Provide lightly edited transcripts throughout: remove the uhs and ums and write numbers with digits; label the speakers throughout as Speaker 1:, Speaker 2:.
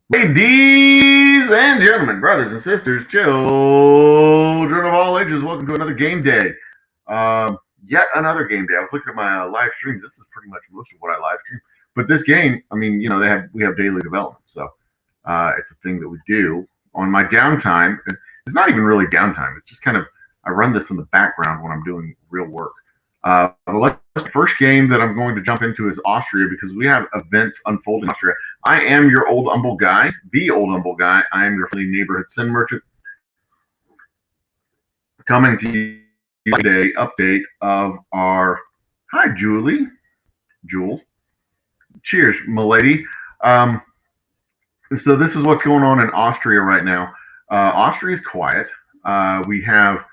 Speaker 1: Ladies and gentlemen, brothers and sisters, children of all ages, welcome to another game day. Yet another game day. I was looking at my live streams. This is pretty much most of what I live stream. But this game, I mean, you know, we have daily development, so it's a thing that we do on my downtime. It's not even really downtime. It's just kind of I run this in the background when I'm doing real work. The first game that I'm going to jump into is Austria because we have events unfolding in Austria. I am your old humble guy, the old humble guy. I am your friendly neighborhood sin merchant coming to you today. Update of our hi Julie, Jewel. Cheers, milady. So this is what's going on in Austria right now. Austria is quiet. We have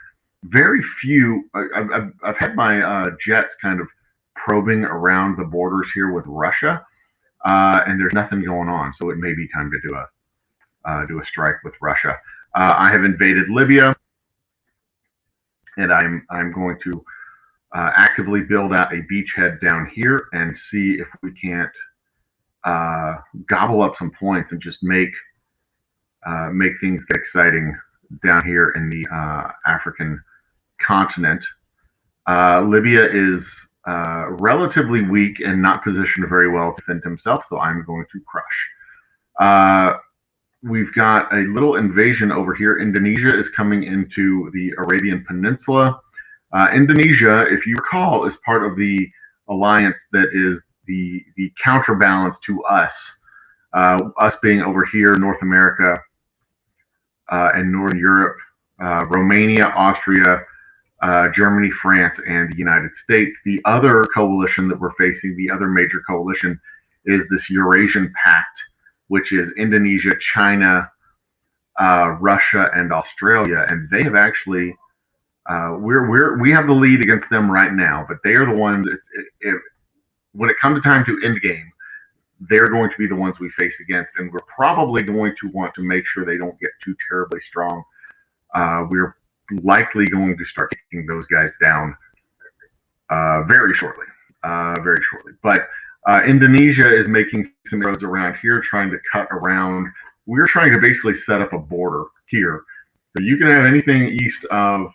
Speaker 1: very few. I've had my jets kind of probing around the borders here with Russia, and there's nothing going on. So it may be time to do a strike with Russia. I have invaded Libya, and I'm going to actively build out a beachhead down here and see if we can't gobble up some points and just make things get exciting down here in the African continent. Libya is relatively weak and not positioned very well to defend himself, so I'm going to crush. We've got a little invasion over here. Indonesia is coming into the Arabian Peninsula. Indonesia, if you recall, is part of the alliance that is the counterbalance to us, us being over here, North America and Northern Europe, Romania, Austria, Germany, France, and the United States. The other coalition that we're facing, the other major coalition, is this Eurasian Pact, which is Indonesia, China, Russia, and Australia. And they have actually, we have the lead against them right now, but they are the ones. When it comes time to end game, they're going to be the ones we face against, and we're probably going to want to make sure they don't get too terribly strong. We're likely going to start taking those guys down very shortly. But Indonesia is making some roads around here, trying to cut around. We're trying to basically set up a border here. So you can have anything east of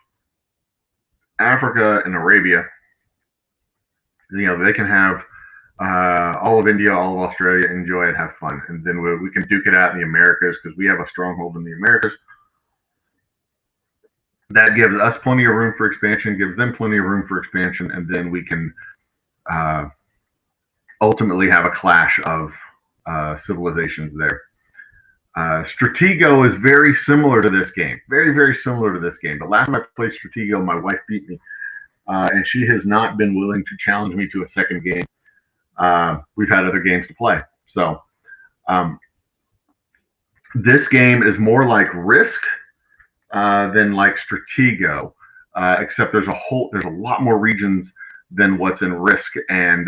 Speaker 1: Africa and Arabia. You know, they can have all of India, all of Australia, enjoy it, have fun. And then we can duke it out in the Americas because we have a stronghold in the Americas. That gives us plenty of room for expansion, gives them plenty of room for expansion, and then we can ultimately have a clash of civilizations there. Stratego is very similar to this game. Very, very similar to this game. The last time I played Stratego, my wife beat me, and she has not been willing to challenge me to a second game. We've had other games to play. So this game is more like Risk than like Stratego, except there's a lot more regions than what's in Risk, and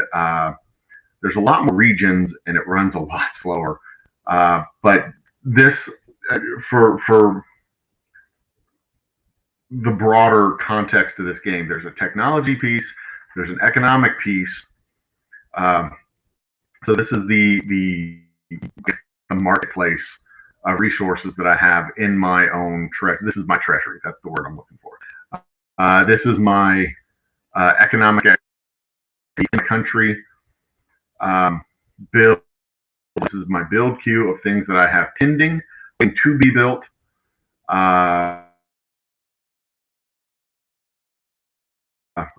Speaker 1: there's a lot more regions, and it runs a lot slower. But this, for the broader context of this game, there's a technology piece, there's an economic piece. So this is the marketplace resources that I have in my own this is my treasury. That's the word I'm looking for. This is my economic country build. This is my build queue of things that I have pending, waiting to be built. I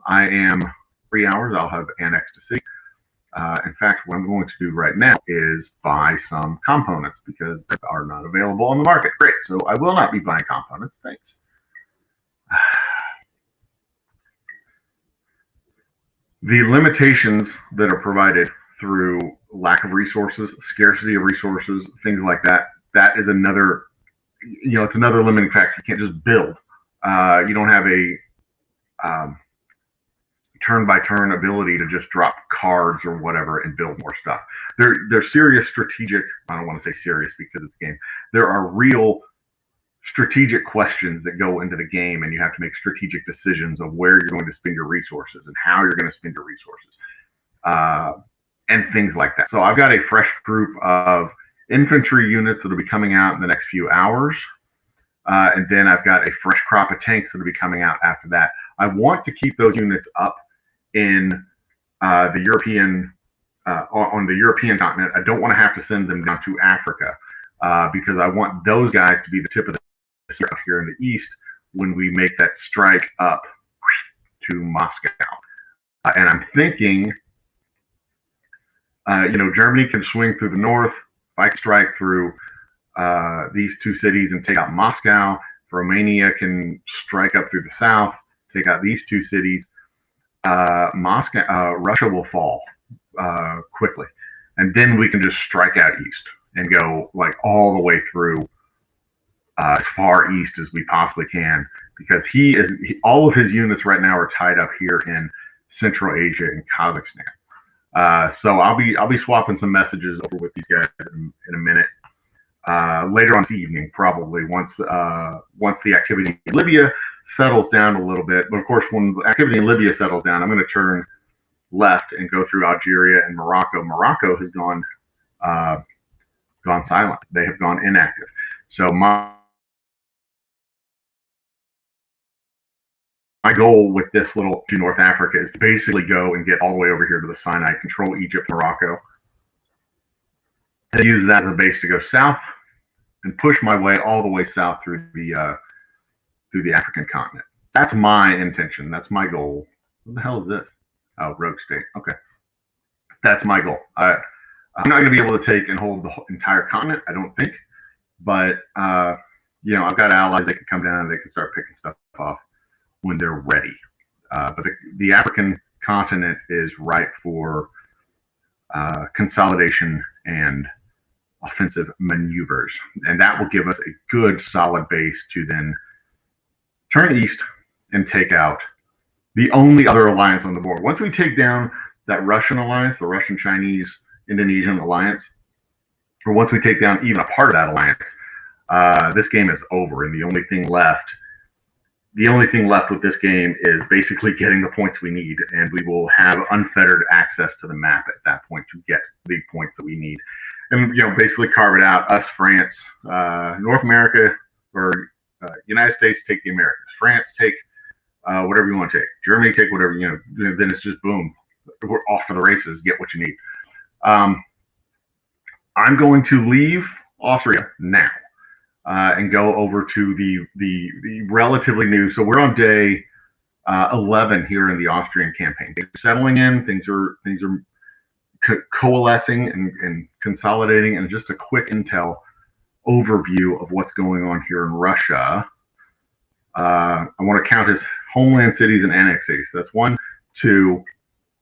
Speaker 1: am 3 hours. I'll have Annex to see. In fact, what I'm going to do right now is buy some components because they are not available on the market. Great. So I will not be buying components. Thanks. The limitations that are provided through lack of resources, scarcity of resources, things like that, that is another, you know, it's another limiting factor. You can't just build. You don't have a turn-by-turn ability to just drop cards or whatever and build more stuff. They're serious strategic, I don't want to say serious because it's a game. There are real strategic questions that go into the game, and you have to make strategic decisions of where you're going to spend your resources and how you're going to spend your resources, and things like that. So I've got a fresh group of infantry units that will be coming out in the next few hours. And then I've got a fresh crop of tanks that will be coming out after that. I want to keep those units up in the European, on the European continent. I don't want to have to send them down to Africa because I want those guys to be the tip of the spear here in the east when we make that strike up to Moscow. And I'm thinking, Germany can swing through the north. If I strike through these two cities and take out Moscow, Romania can strike up through the south, take out these two cities. Russia will fall quickly, and then we can just strike out east and go like all the way through as far east as we possibly can, because all of his units right now are tied up here in Central Asia and Kazakhstan. So I'll be swapping some messages over with these guys in a minute. Later on this evening, probably once the activity in Libya settles down a little bit. But of course, when the activity in Libya settles down, I'm going to turn left and go through Algeria and Morocco. Morocco has gone silent. They have gone inactive. So my goal with this little to North Africa is to basically go and get all the way over here to the Sinai, control Egypt, Morocco, and use that as a base to go south and push my way all the way south through the African continent. That's my intention. That's my goal. What the hell is this? Oh, rogue state. Okay. That's my goal. I'm not going to be able to take and hold the entire continent, I don't think. But, I've got allies that can come down and they can start picking stuff off when they're ready. But the African continent is ripe for consolidation and offensive maneuvers. And that will give us a good solid base to then turn east and take out the only other alliance on the board. Once we take down that Russian alliance, the Russian, Chinese, Indonesian alliance, or once we take down even a part of that alliance, this game is over. And the only thing left with this game is basically getting the points we need, and we will have unfettered access to the map at that point to get the points that we need. And, basically carve it out. Us, France, North America, or United States take the Americas. France take whatever you want to take. Germany take whatever, then it's just boom. We're off to the races. Get what you need. I'm going to leave Austria now and go over to the relatively new. So we're on day 11 here in the Austrian campaign. Things are settling in. Things are coalescing and consolidating. And just a quick intel overview of what's going on here in Russia. I want to count his homeland cities and annexed cities. So that's 1, 2,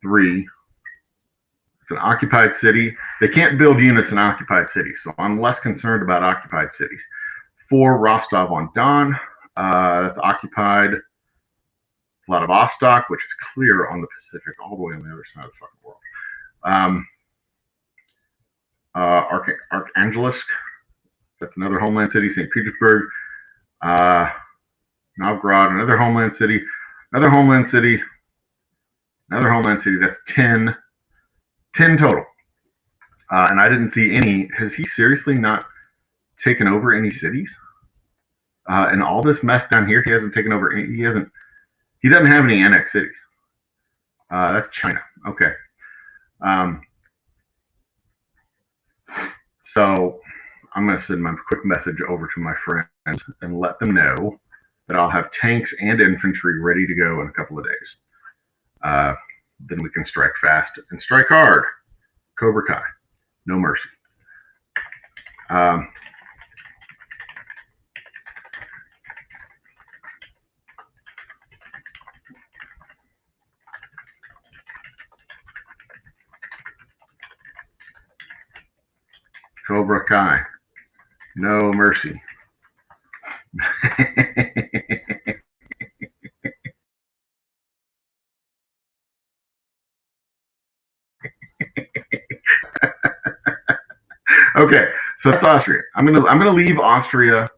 Speaker 1: 3. It's an occupied city. They can't build units in occupied cities, so I'm less concerned about occupied cities. 4, Rostov-on-Don. That's occupied. Vladivostok, which is clear on the Pacific, all the way on the other side of the fucking world. Arkhangelsk. That's another homeland city. St. Petersburg. Novgorod, another homeland city. Another homeland city. Another homeland city. That's 10 total. And I didn't see any. Has he seriously not taken over any cities? And all this mess down here, he hasn't taken over any. He doesn't have any annexed cities. That's China. Okay. So I'm going to send my quick message over to my friends and let them know that I'll have tanks and infantry ready to go in a couple of days. Then we can strike fast and strike hard. Cobra Kai. No mercy. Cobra Kai. No mercy. Okay, so that's Austria. I'm gonna leave Austria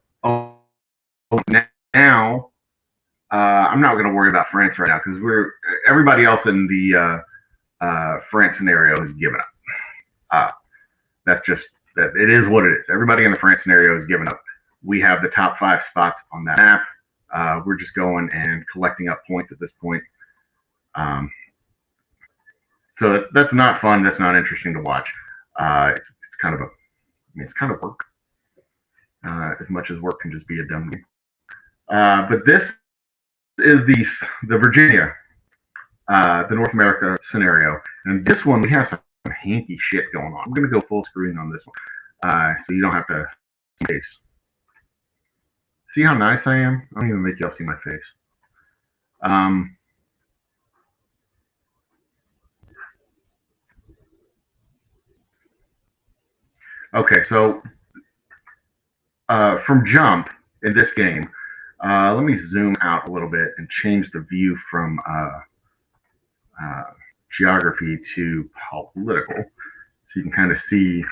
Speaker 1: now. I'm not gonna worry about France right now because everybody else in the France scenario has given up. That's just that it is what it is. Everybody in the France scenario is giving up. We have the top 5 spots on that map. We're just going and collecting up points at this point. So that's not fun. That's not interesting to watch. It's kind of it's kind of work. As much as work can just be a dumb game. But this is the Virginia, the North America scenario, and this one we have some hanky shit going on. I'm gonna go full screen on this one, so you don't have to see my face. See how nice I am? I don't even make y'all see my face. Okay, so from jump in this game, let me zoom out a little bit and change the view from geography to political, so you can kind of see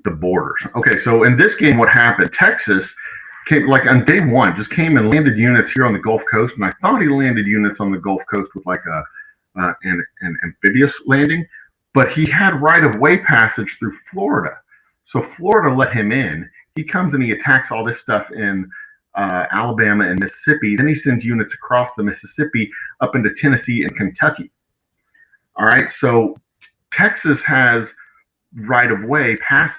Speaker 1: the borders. Okay, so in this game, what happened? Texas came, like on day one, just came and landed units here on the Gulf Coast, and I thought he landed units on the Gulf Coast with like an amphibious landing, but he had right-of-way passage through Florida. So Florida let him in. He comes and he attacks all this stuff in Alabama and Mississippi. Then he sends units across the Mississippi up into Tennessee and Kentucky. All right, so Texas has right-of-way passage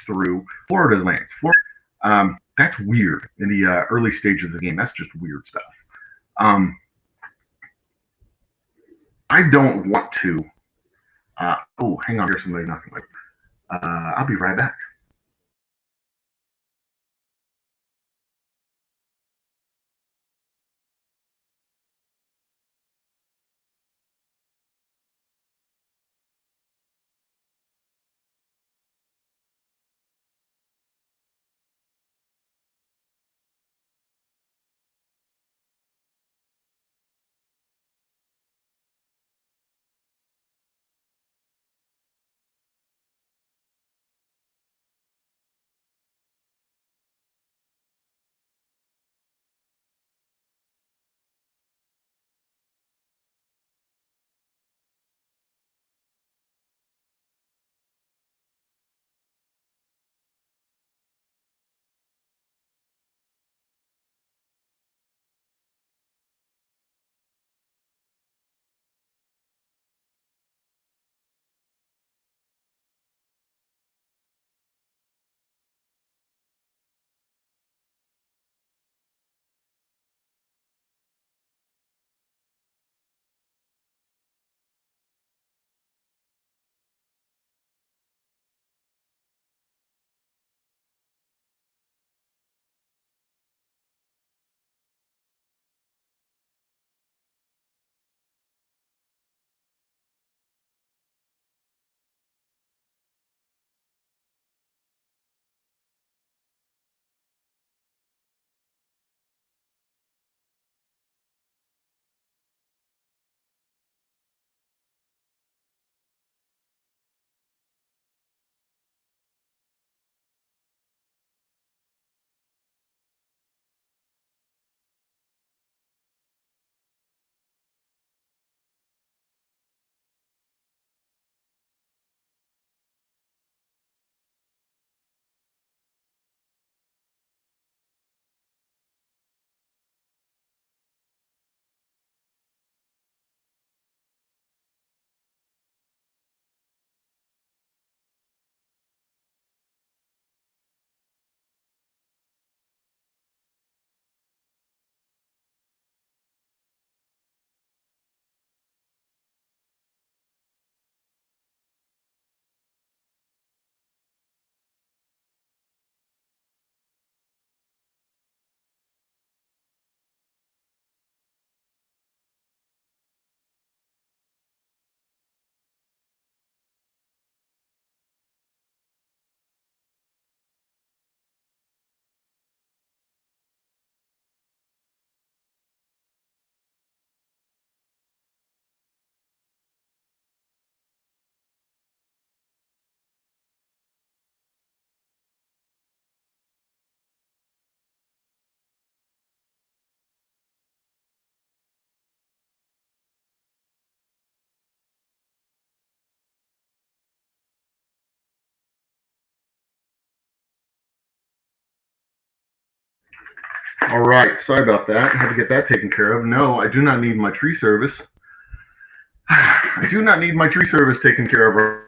Speaker 1: through Florida lands. That's weird in the early stages of the game. That's just weird stuff. I don't want to. Oh, hang on. Here's somebody knocking. I'll be right back. All right, sorry about that. I had to get that taken care of. No, I do not need my tree service. I do not need my tree service taken care of.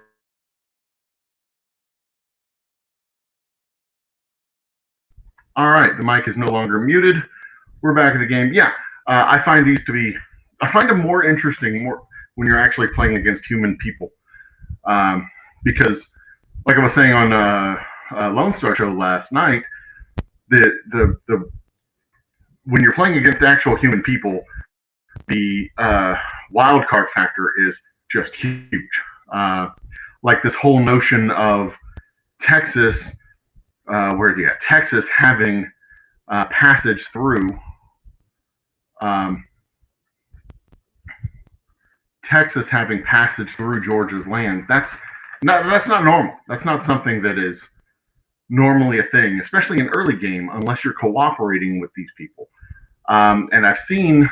Speaker 1: All right, the mic is no longer muted. We're back in the game. Yeah, I find them more interesting when you're actually playing against human people. Because, like I was saying on Lone Star Show last night, the when you're playing against actual human people, the wild card factor is just huge. Like this whole notion of Texas, where is he at? Texas having passage through Georgia's land. That's not normal. That's not something that is normally a thing, especially in early game, unless you're cooperating with these people. And I've seen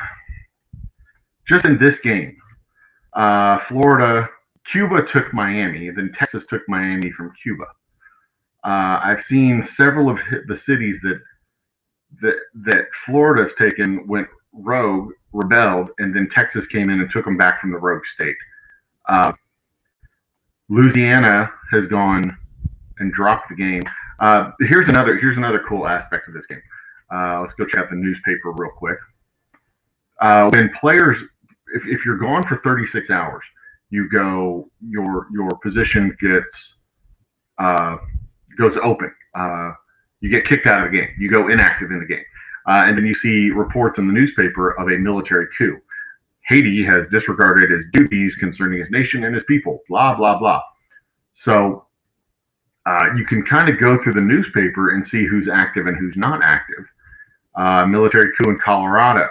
Speaker 1: just in this game, Cuba took Miami, then Texas took Miami from Cuba. I've seen several of the cities that Florida's taken went rogue, rebelled, and then Texas came in and took them back from the rogue state. Louisiana has gone and dropped the game. Here's another cool aspect of this game. Let's go check the newspaper real quick. When players, if you're gone for 36 hours, you go your position goes open. You get kicked out of the game. You go inactive in the game, and then you see reports in the newspaper of a military coup. Haiti has disregarded his duties concerning his nation and his people. Blah blah blah. So you can kind of go through the newspaper and see who's active and who's not active. Military coup in Colorado.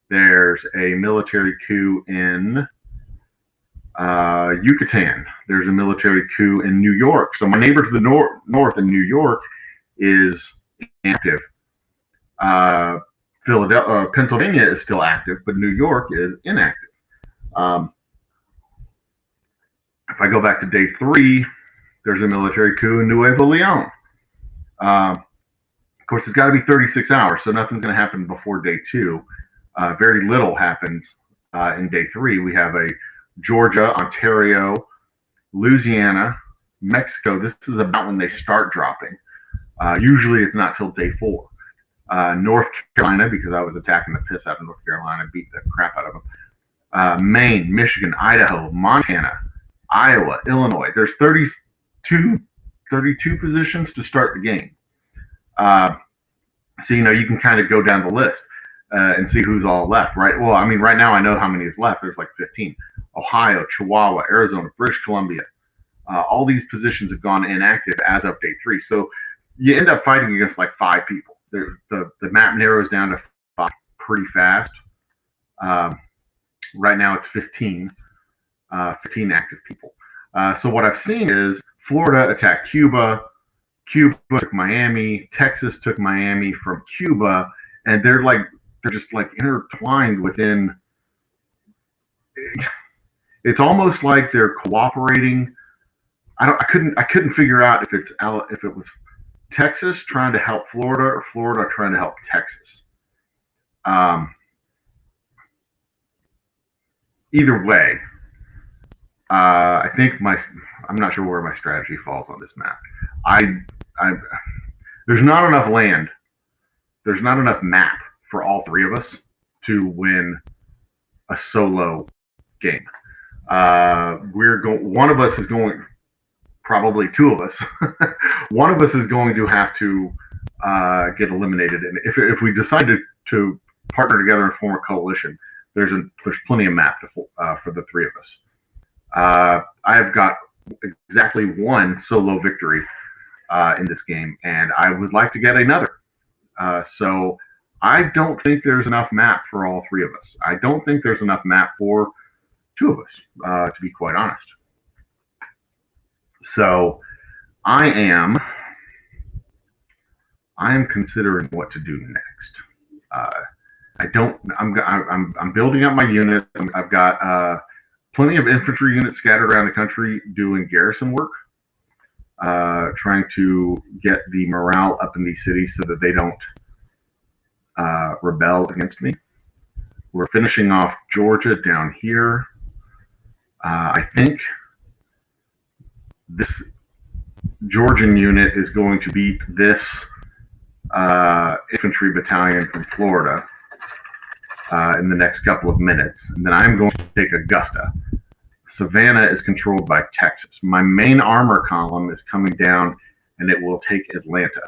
Speaker 1: There's a military coup in Yucatan. There's a military coup in New York. So my neighbor to the north in New York is active. Pennsylvania is still active, but New York is inactive. If I go back to day 3, there's a military coup in Nuevo Leon. Of course, it's got to be 36 hours, so nothing's going to happen before day 2. Very little happens in day 3. We have a Georgia, Ontario, Louisiana, Mexico. This is about when they start dropping. Usually it's not till day 4. North Carolina, because I was attacking the piss out of North Carolina, beat the crap out of them. Maine, Michigan, Idaho, Montana, Iowa, Illinois. There's 32 positions to start the game. So, you can kind of go down the list and see who's all left, right? Well, I mean, right now I know how many is left. There's like 15. Ohio, Chihuahua, Arizona, British Columbia. All these positions have gone inactive as of day 3. So you end up fighting against like 5 people. The map narrows down to 5 pretty fast. Right now it's 15 active people. So what I've seen is Florida attacked Cuba, Cuba took Miami, Texas took Miami from Cuba, and they're just like intertwined within. It's almost like they're cooperating. I couldn't figure out if it was Texas trying to help Florida or Florida trying to help Texas. Either way, I think I'm not sure where my strategy falls on this map. There's not enough land. There's not enough map for all 3 of us to win a solo game. One of us is going, probably 2 of us. One of us is going to have to get eliminated, and if we decide to partner together and form a coalition, there's plenty of map for the 3 of us. I have got exactly 1 solo victory in this game, and I would like to get another. So I don't think there's enough map for all 3 of us. I don't think there's enough map for 2 of us, to be quite honest. So I am considering what to do next. I'm building up my unit. I've got plenty of infantry units scattered around the country doing garrison work, trying to get the morale up in these cities so that they don't rebel against me. We're finishing off Georgia down here. I think this Georgian unit is going to beat this infantry battalion from Florida in the next couple of minutes. And then I'm going to take Augusta. Savannah is controlled by Texas. My main armor column is coming down, and it will take Atlanta.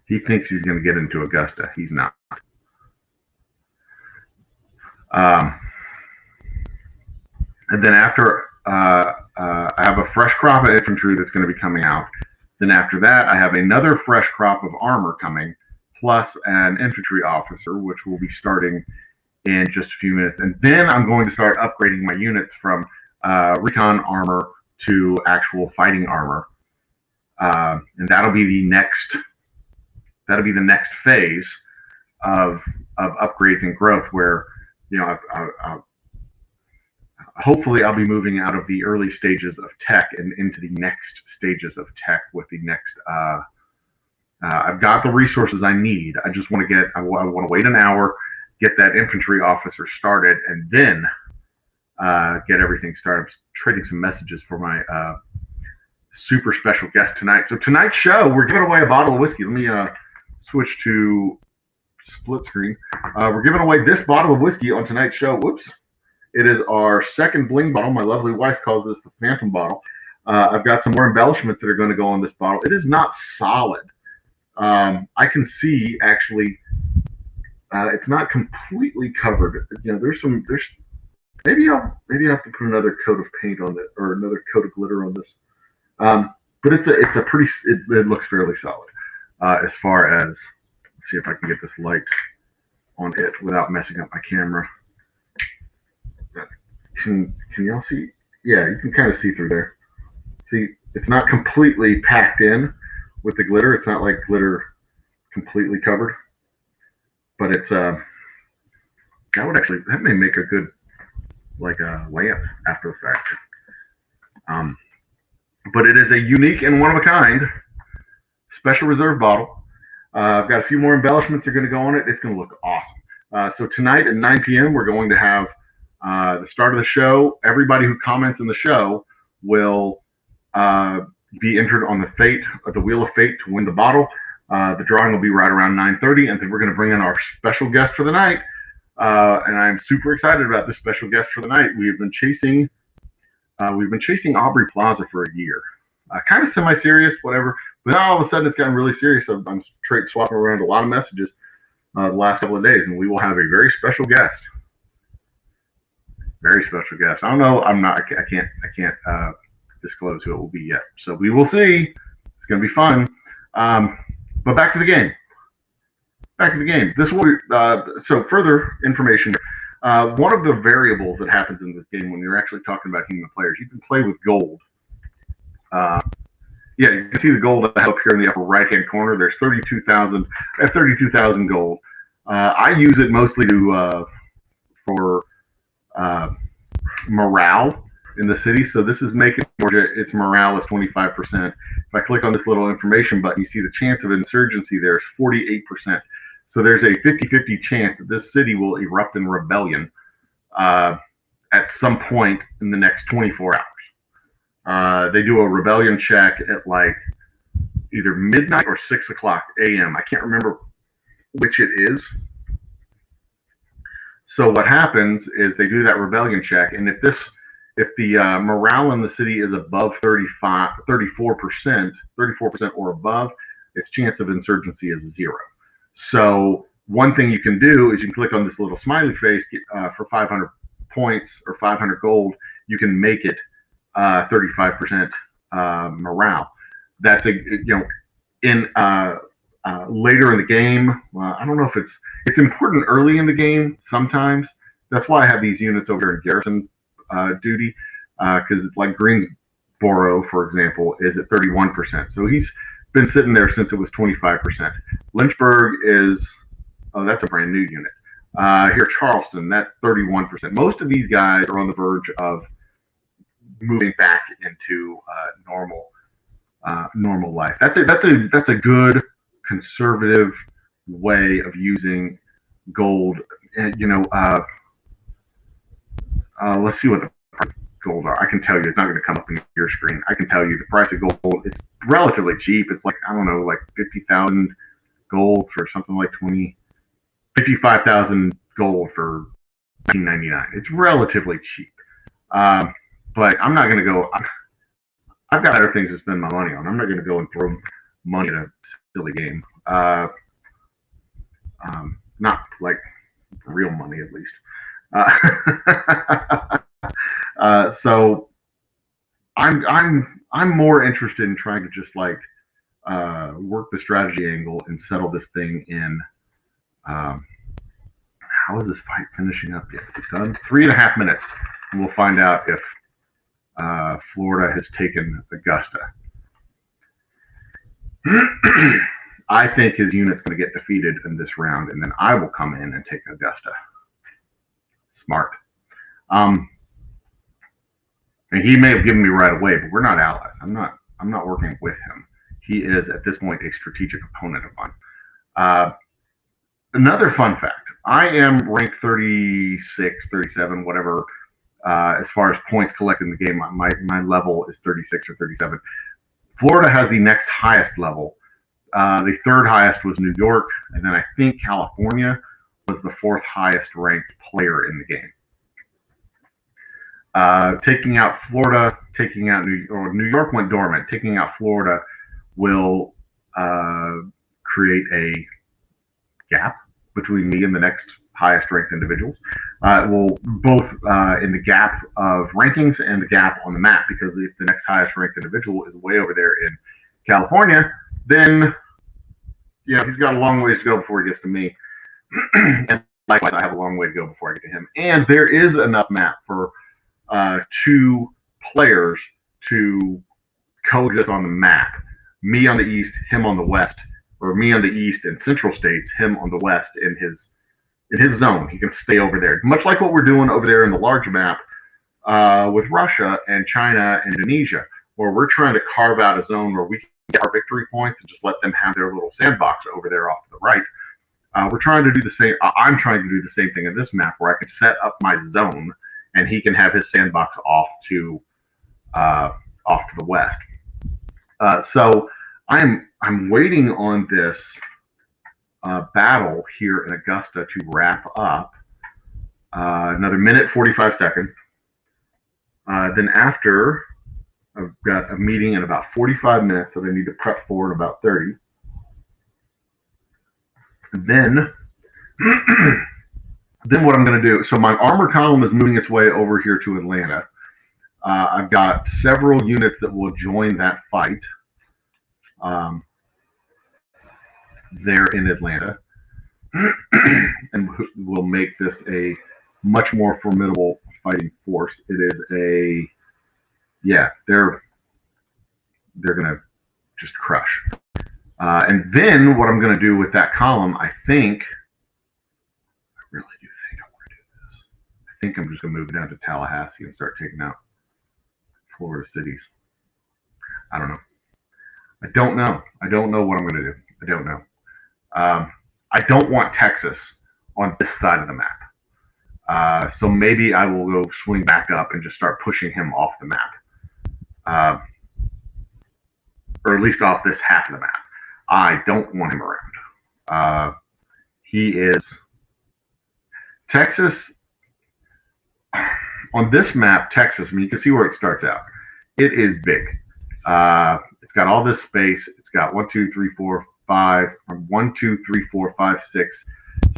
Speaker 1: He thinks he's going to get into Augusta. He's not. And then after I have a fresh crop of infantry that's going to be coming out. Then after that, I have another fresh crop of armor coming, plus an infantry officer, which will be starting in just a few minutes. And then I'm going to start upgrading my units from recon armor to actual fighting armor. And that'll be the next phase of upgrades and growth, where hopefully I'll be moving out of the early stages of tech and into the next stages of tech with the next. I've got the resources I need. I just want to I want to wait an hour, get that infantry officer started, and then get everything started. I'm trading some messages for my super special guest tonight. So tonight's show, we're giving away a bottle of whiskey. Let me switch to split screen. We're giving away this bottle of whiskey on tonight's show. Whoops. It is our second bling bottle. My lovely wife calls this the Phantom bottle. I've got some more embellishments that are going to go on this bottle. It is not solid. I can see, actually, it's not completely covered. There's maybe I have to put another coat of paint on it, or another coat of glitter on this. But it's a pretty. It looks fairly solid. As far as, let's see if I can get this light on it without messing up my camera. Can y'all see? Yeah, you can kind of see through there. See, it's not completely packed in with the glitter. It's not like glitter completely covered, but it's that may make a good, like a lamp after effect. But it is a unique and one of a kind special reserve bottle. I've got a few more embellishments that are going to go on it. It's going to look awesome. So tonight at 9 p.m. we're going to have the start of the show. Everybody who comments in the show will be entered on the Wheel of Fate to win the bottle. The drawing will be right around 9:30, and then we're going to bring in our special guest for the night. And I'm super excited about this special guest for the night. We've been chasing Aubrey Plaza for a year, kind of semi-serious, whatever. But now all of a sudden it's gotten really serious. So I'm swapping around a lot of messages the last couple of days, and we will have a very special guest. Very special guest. I don't know. I can't disclose who it will be yet. So we will see. It's going to be fun. But back to the game. This will so further information. One of the variables that happens in this game when you're actually talking about human players, you can play with gold. Yeah, you can see the gold up here in the upper right-hand corner. There's 32,000. I have 32,000 gold. I use it mostly for morale in the city. So this is making Georgia, its morale is 25%. If I click on this little information button, you see the chance of insurgency there is 48%. So there's a 50-50 chance that this city will erupt in rebellion at some point in the next 24 hours. They do a rebellion check at like either midnight or 6 o'clock a.m. I can't remember which it is. So what happens is they do that rebellion check, and if the morale in the city is above 34% or above, its chance of insurgency is 0. So one thing you can do is you can click on this little smiley face for 500 points or 500 gold. You can make it 35% morale. That's later in the game. I don't know if it's important early in the game sometimes. That's why I have these units over in garrison duty, because like Greensboro, for example, is at 31%. So he's been sitting there since it was 25%. Lynchburg is, that's a brand new unit. Here, Charleston, that's 31%. Most of these guys are on the verge of moving back into normal life. That's a good conservative way of using gold. And, let's see what the price of gold are. I can tell you, it's not going to come up on your screen. I can tell you the price of gold. It's relatively cheap. It's like, I don't know, like 50,000 gold for something like 55,000 gold for $19.99. It's relatively cheap. But I'm not going to go. I've got better things to spend my money on. I'm not going to go and throw money at a silly game. Not like real money, at least. So I'm more interested in trying to just like work the strategy angle and settle this thing in. How is this fight finishing up yet? Is it done? 3.5 minutes, and we'll find out if Florida has taken Augusta. I think his unit's going to get defeated in this round, and then I will come in and take Augusta. Smart. And he may have given me right away, but we're not allies. I'm not working with him. He is at this point a strategic opponent of mine. Another fun fact: I am ranked 36, 37, whatever. As far as points collected in the game, my level is 36 or 37. Florida has the next highest level. The third highest was New York, and then I think California was the fourth highest ranked player in the game. Taking out Florida, taking out New York went dormant. Taking out Florida will create a gap between me and the next highest ranked individuals. It will both in the gap of rankings and the gap on the map, because if the next highest ranked individual is way over there in California, then he's got a long ways to go before he gets to me. And likewise, I have a long way to go before I get to him. And there is enough map for 2 players to coexist on the map. Me on the east, him on the west, or me on the east and central states, him on the west in his zone. He can stay over there, much like what we're doing over there in the large map with Russia and China and Indonesia, where we're trying to carve out a zone where we can get our victory points and just let them have their little sandbox over there off to the right. We're trying to do the same. I'm trying to do the same thing in this map, where I can set up my zone and he can have his sandbox off to the west. So I'm waiting on this battle here in Augusta to wrap up. Another minute 45 seconds. Then after, I've got a meeting in about 45 minutes that I need to prep for in about 30. And then then what I'm going to do, so my armor column is moving its way over here to Atlanta. I've got several units that will join that fight there in Atlanta, and will make this a much more formidable fighting force. It is they're going to just crush. And then what I'm going to do with that column, I really do think I want to do this. I think I'm just going to move it down to Tallahassee and start taking out Florida cities. I don't know. I don't know what I'm going to do. I don't know. I don't want Texas on this side of the map. So maybe I will go swing back up and just start pushing him off the map. Or at least off this half of the map. I don't want him around. He is Texas. On this map, Texas, I mean, you can see where it starts out. It is big. It's got all this space. It's got 1, 2, 3, 4, 5, 1, 2, 3, 4, 5, 6,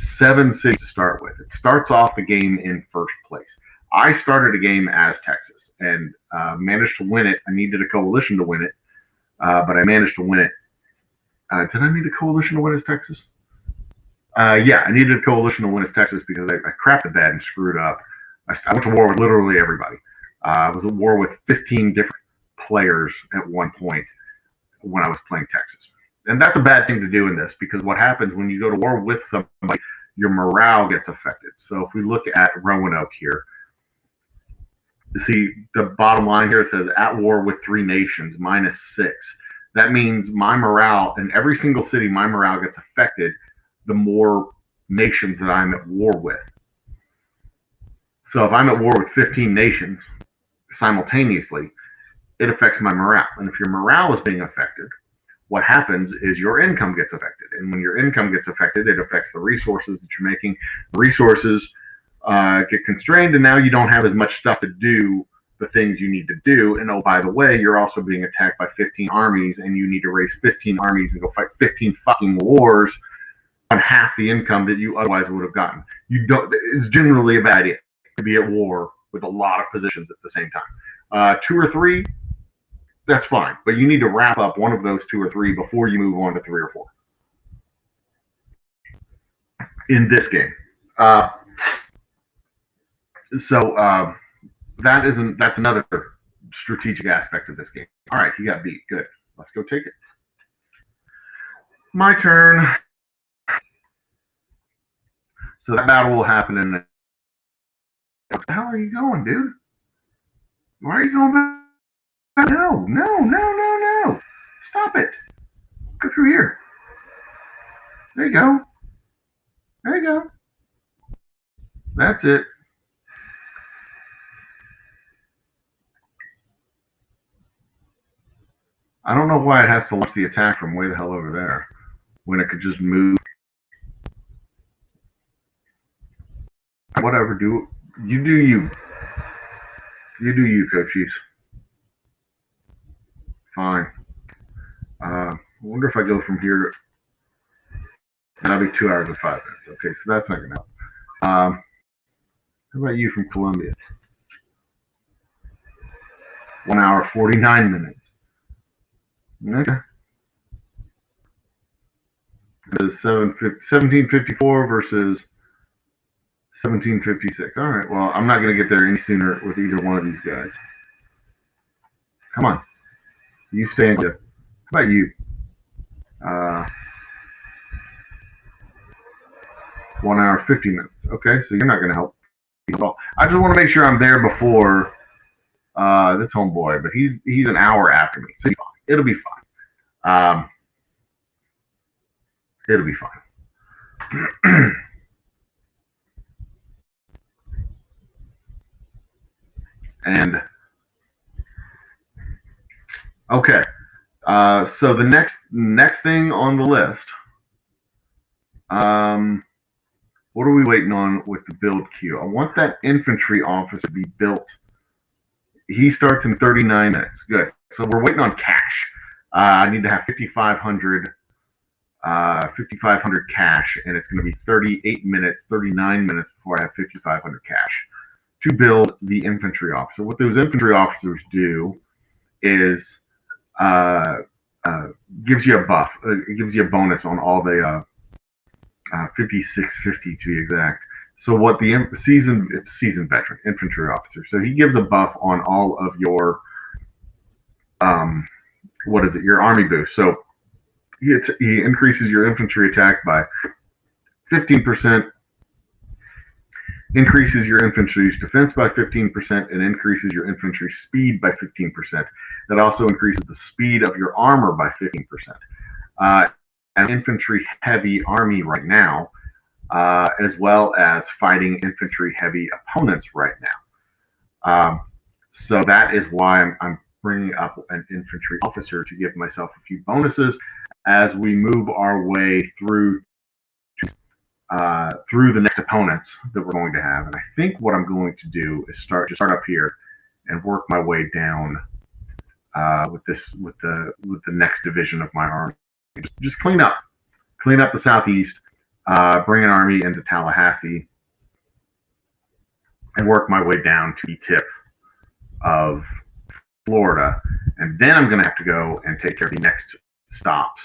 Speaker 1: 7 cities to start with. It starts off the game in first place. I started a game as Texas and managed to win it. I needed a coalition to win it, but I managed to win it. Did I need a coalition to win as Texas? Yeah, I needed a coalition to win as Texas because I crapped the bed and screwed up. I went to war with literally everybody. I was at war with 15 different players at one point when I was playing Texas. And that's a bad thing to do in this, because what happens when you go to war with somebody, your morale gets affected. So if we look at Roanoke here, you see the bottom line here, it says at war with 3 nations, -6. that means my morale in every single city, my morale gets affected the more nations that I'm at war with. So if I'm at war with 15 nations simultaneously, it affects my morale. And if your morale is being affected, what happens is your income gets affected. And when your income gets affected, it affects the resources that you're making. Resources get constrained, and now you don't have as much stuff to do the things you need to do. And oh, by the way, you're also being attacked by 15 armies, and you need to raise 15 armies and go fight 15 fucking wars on half the income that you otherwise would have gotten. You don't. It's generally a bad idea to be at war with a lot of positions at the same time. 2 or 3, that's fine, but you need to wrap up one of those 2 or 3 before you move on to 3 or 4 in this game. That's another strategic aspect of this game. All right, he got beat. Good. Let's go take it. My turn. So that battle will happen in. What the hell are you going, dude? Why are you going back? No. Stop it. Go through here. There you go. That's it. I don't know why it has to launch the attack from way the hell over there when it could just move. Whatever, you do you. You do you, Coachies. Fine. I wonder if I go from here. That'll be 2 hours and 5 minutes. Okay, so that's not going to help. How about you from Colombia? 1 hour, 49 minutes. Okay. This is 1754 versus 1756. All right, well, I'm not going to get there any sooner with either one of these guys. Come on. You stay in. How about you? 1 hour, 50 minutes. Okay, so you're not going to help at all. I just want to make sure I'm there before this homeboy, but he's an hour after me, so it'll be fine. It'll be fine. And okay, so the next thing on the list, what are we waiting on with the build queue? I want that infantry officer to be built. He starts in 39 minutes. Good. So we're waiting on cash. I need to have 5,500 cash, and it's going to be 38 minutes, 39 minutes before I have 5,500 cash to build the infantry officer. What those infantry officers do is gives you a buff. It gives you a bonus on all the 5650 to be exact. So what it's a seasoned veteran infantry officer. So he gives a buff on all of your your army boost. So he increases your infantry attack by 15%, increases your infantry's defense by 15%, and increases your infantry speed by 15%. That also increases the speed of your armor by 15%. An infantry heavy army right now, as well as fighting infantry heavy opponents right now. So that is why I'm bringing up an infantry officer to give myself a few bonuses as we move our way through the next opponents that we're going to have. And I think what I'm going to do is start up here and work my way down with the next division of my army. Just clean up the southeast, bring an army into Tallahassee, and work my way down to the tip of Florida. And then I'm going to have to go and take care of the next stops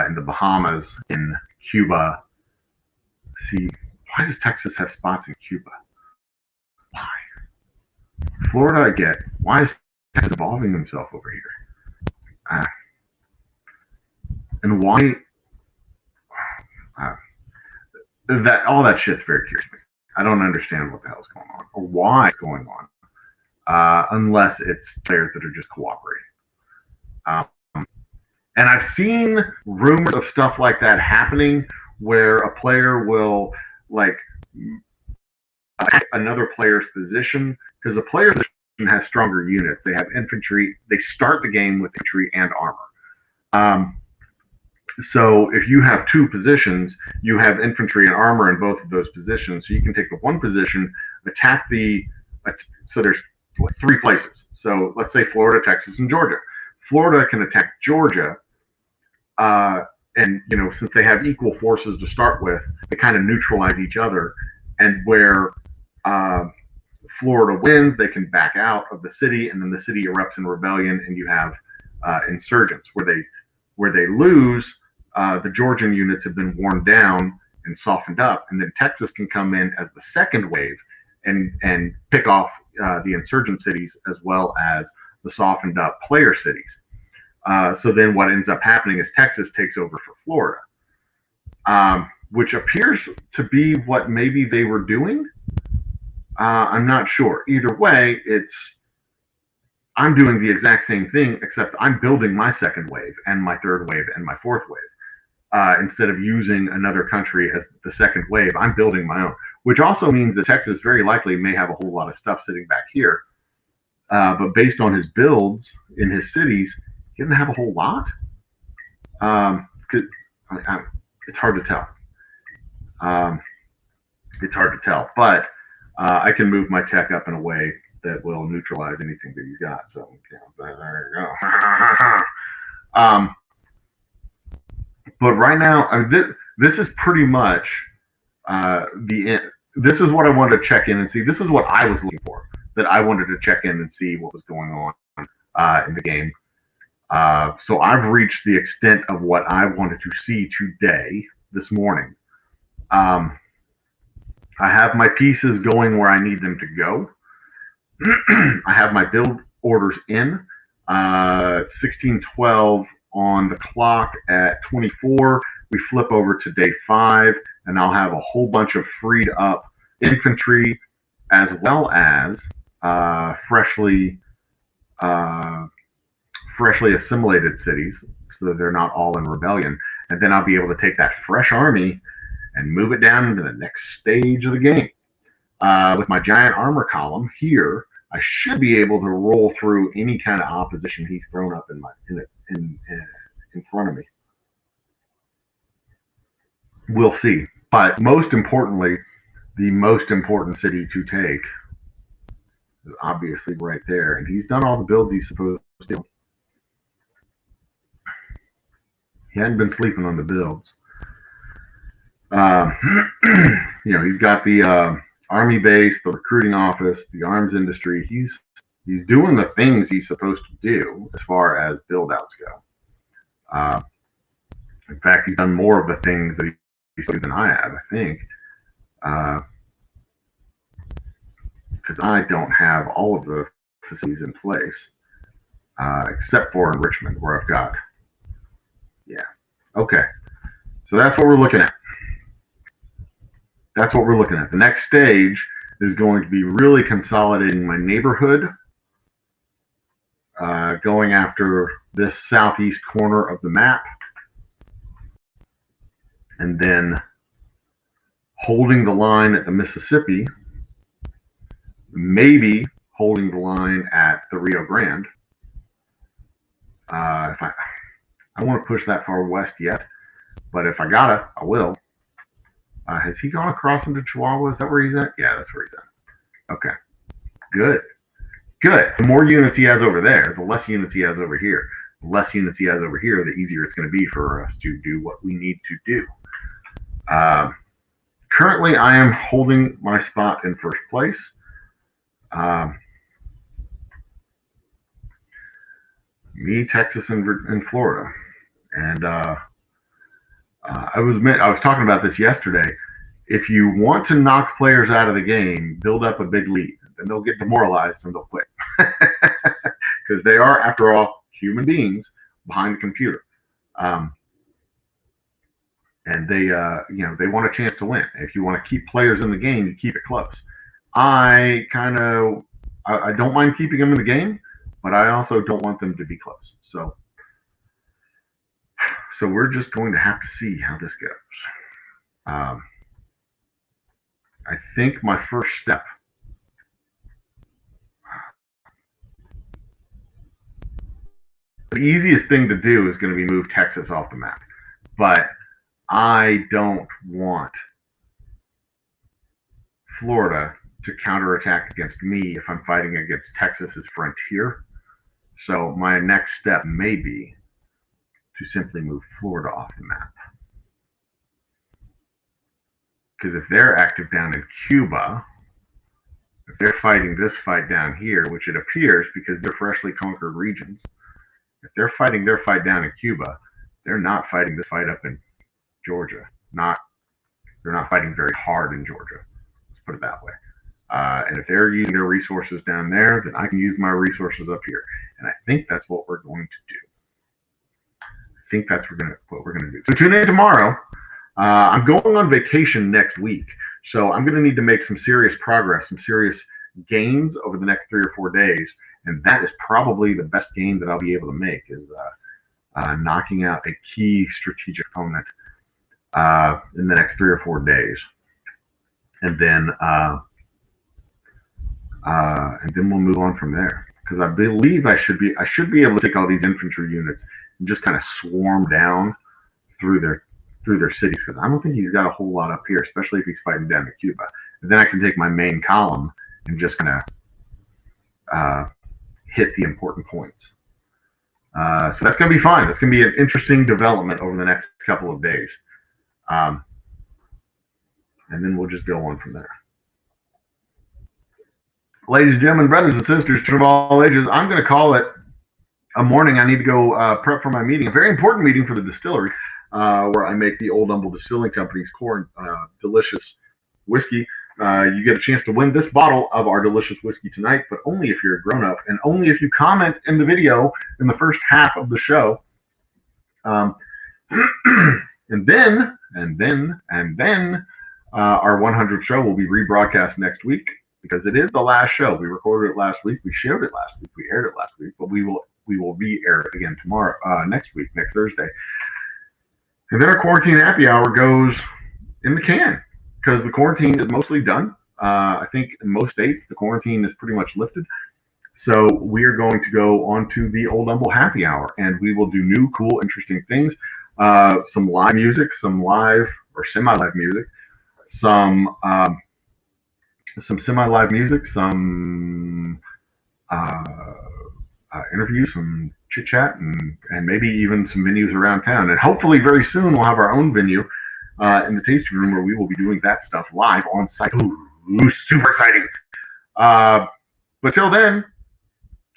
Speaker 1: in the Bahamas, in Cuba. See, why does Texas have spots in Cuba? Why? Florida, I get. Why is Texas involving himself over here? And why? All that shit's very curious to me. I don't understand what the hell's going on or why it's going on, unless it's players that are just cooperating. And I've seen rumors of stuff like that happening where a player will like another player's position because the player's position has stronger units. They have infantry. They start the game with infantry and armor. So if you have two positions, you have infantry and armor in both of those positions. So you can take the one position, attack so there's three places. So let's say Florida, Texas, and Georgia. Florida can attack Georgia, and since they have equal forces to start with, they kind of neutralize each other. And where Florida wins, they can back out of the city, and then the city erupts in rebellion, and you have insurgents. Where they lose, the Georgian units have been worn down and softened up, and then Texas can come in as the second wave and pick off the insurgent cities as well as the softened up player cities. So then what ends up happening is Texas takes over for Florida, which appears to be what maybe they were doing. I'm not sure. Either way, I'm doing the exact same thing, except I'm building my second wave and my third wave and my fourth wave. Instead of using another country as the second wave, I'm building my own, which also means that Texas very likely may have a whole lot of stuff sitting back here. But based on his builds in his cities, he doesn't have a whole lot. It's hard to tell. But I can move my tech up in a way that will neutralize anything that you got. So there you go. But right now, this is pretty much this is what I wanted to check in and see. This is what I was looking for. That I wanted to check in and see what was going on in the game. So I've reached the extent of what I wanted to see today, this morning. I have my pieces going where I need them to go. I have my build orders in. 16:12 on the clock. At 24, we flip over to day 5, and I'll have a whole bunch of freed up infantry as well as freshly assimilated cities, so that they're not all in rebellion. And then I'll be able to take that fresh army and move it down into the next stage of the game. With my giant armor column here, I should be able to roll through any kind of opposition he's thrown up in front of me. We'll see. But most importantly, the most important city to take is obviously right there, and he's done all the builds he's supposed to do. He hadn't been sleeping on the builds. He's got the army base, the recruiting office, the arms industry. He's doing the things he's supposed to do as far as build outs go. In fact, he's done more of the things that he's done than I have, I think. Because I don't have all of the facilities in place, except for in Richmond, where I've got. Yeah. Okay. So that's what we're looking at. The next stage is going to be really consolidating my neighborhood, going after this southeast corner of the map, and then holding the line at the Mississippi, maybe holding the line at the Rio Grande. If I don't want to push that far west yet, but if I gotta, I will. Has he gone across into Chihuahua? Is that where he's at? Yeah, that's where he's at. Okay. Good. The more units he has over there, the less units he has over here. The less units he has over here, the easier it's going to be for us to do what we need to do. Currently, I am holding my spot in first place. Me, Texas, and Florida. And I was talking about this yesterday. If you want to knock players out of the game, build up a big lead. Then they'll get demoralized and they'll quit. Because they are, after all, human beings behind the computer. And they want a chance to win. If you want to keep players in the game, you keep it close. I don't mind keeping them in the game, but I also don't want them to be close. So So we're just going to have to see how this goes. I think my first step, the easiest thing to do is going to be move Texas off the map. But I don't want Florida to counterattack against me if I'm fighting against Texas's frontier. So my next step may be to simply move Florida off the map. Because if they're active down in Cuba, if they're fighting this fight down here, which it appears because they're freshly conquered regions, if they're fighting their fight down in Cuba, they're not fighting this fight up in Georgia. They're not fighting very hard in Georgia. Let's put it that way. And if they're using their resources down there, then I can use my resources up here. And I think that's what we're going to do. I think that's what we're going to do. So tune in tomorrow. I'm going on vacation next week, so I'm going to need to make some serious progress, some serious gains over the next 3 or 4 days, and that is probably the best gain that I'll be able to make is knocking out a key strategic opponent in the next 3 or 4 days, and then we'll move on from there. Because I believe I should be able to take all these infantry units and just kind of swarm down through their cities, because I don't think he's got a whole lot up here, especially if he's fighting down in Cuba. And then I can take my main column and just kind of hit the important points. So that's going to be fun. That's going to be an interesting development over the next couple of days. And then we'll just go on from there. Ladies and gentlemen, brothers and sisters, children of all ages, I'm going to call it a morning. I need to go prep for my meeting, a very important meeting for the distillery. Where I make the Old Humble Distilling Company's delicious whiskey. You get a chance to win this bottle of our delicious whiskey tonight, but only if you're a grown-up and only if you comment in the video in the first half of the show. And then our 100th show will be rebroadcast next week because it is the last show. We recorded it last week. We shared it last week. We aired it last week, but we will re-air it again tomorrow, next Thursday. And then our quarantine happy hour goes in the can because the quarantine is mostly done. I think in most states, the quarantine is pretty much lifted. So we are going to go on to the Old Humble happy hour, and we will do new, cool, interesting things. Some live music, some live or semi-live music, some semi-live music, some interviews, some chit-chat, and maybe even some venues around town. And hopefully very soon we'll have our own venue in the tasting room where we will be doing that stuff live on site. Ooh, super exciting. But till then,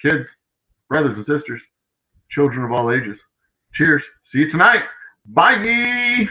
Speaker 1: kids, brothers and sisters, children of all ages, cheers. See you tonight. Bye.